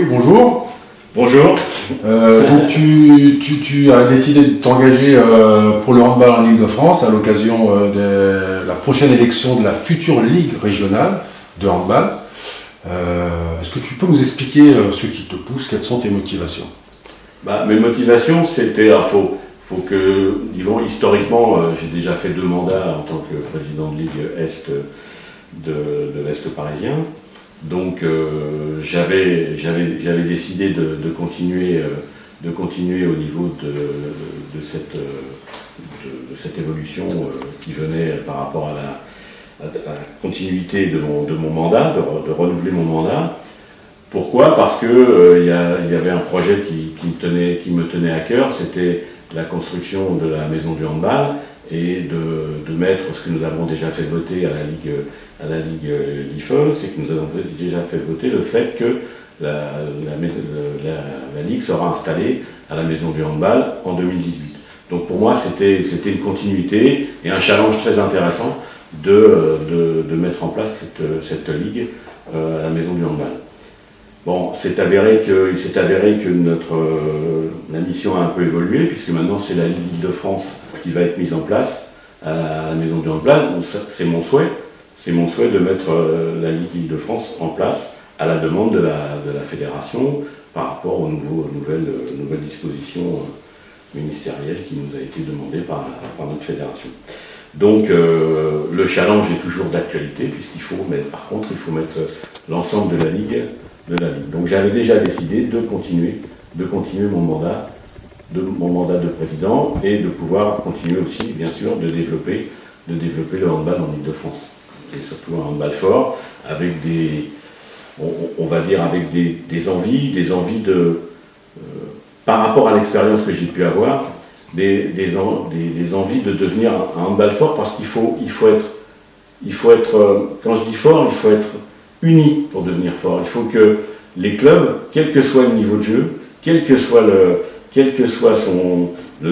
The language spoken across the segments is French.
bonjour. Bonjour. Donc tu as décidé de t'engager pour le handball en Île-de-France à l'occasion de la prochaine élection de la future Ligue régionale de handball. Est-ce que tu peux nous expliquer ce qui te pousse, quelles sont tes motivations? Mes motivations, c'était, faut que, disons, historiquement, j'ai déjà fait 2 mandats en tant que président de Ligue Est de l'Est parisien. Donc j'avais décidé de continuer au niveau de cette évolution qui venait par rapport à la continuité de mon mandat, de renouveler mon mandat. Pourquoi? Parce que il y avait un projet qui me tenait à cœur, c'était la construction de la maison du handball et de mettre ce que nous avons déjà fait voter à la Ligue l'IFE, c'est que nous avons déjà fait voter le fait que la Ligue sera installée à la maison du handball en 2018. Donc pour moi c'était une continuité et un challenge très intéressant de mettre en place cette Ligue à la maison du handball. Bon, il s'est avéré que la mission a un peu évolué, puisque maintenant c'est la Ligue de France qui va être mise en place à la maison du handball. Donc c'est mon souhait de mettre la Ligue de France en place à la demande de la fédération par rapport aux nouvelles dispositions ministérielles qui nous a été demandées par notre fédération. Donc le challenge est toujours d'actualité, puisqu'il faut mettre l'ensemble de la Ligue. Donc j'avais déjà décidé de continuer mon mandat de président et de pouvoir continuer aussi, bien sûr, de développer le handball en Île-de-France. Et surtout un handball fort, avec des envies de, par rapport à l'expérience que j'ai pu avoir, des envies de devenir un handball fort, parce qu'il faut être, quand je dis fort, il faut être unis pour devenir fort. Il faut que les clubs, quel que soit le niveau de jeu, quel que soit le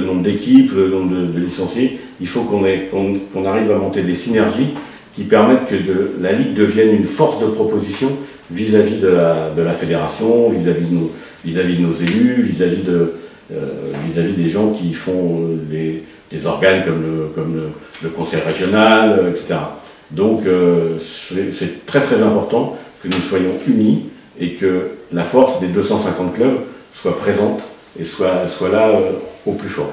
nombre d'équipes, le nombre de licenciés, il faut qu'on arrive à monter des synergies qui permettent que la Ligue devienne une force de proposition vis-à-vis de la fédération, vis-à-vis de nos élus, vis-à-vis des gens qui font des organes comme le conseil régional, etc. Donc c'est très très important que nous soyons unis et que la force des 250 clubs soit présente et soit là au plus fort.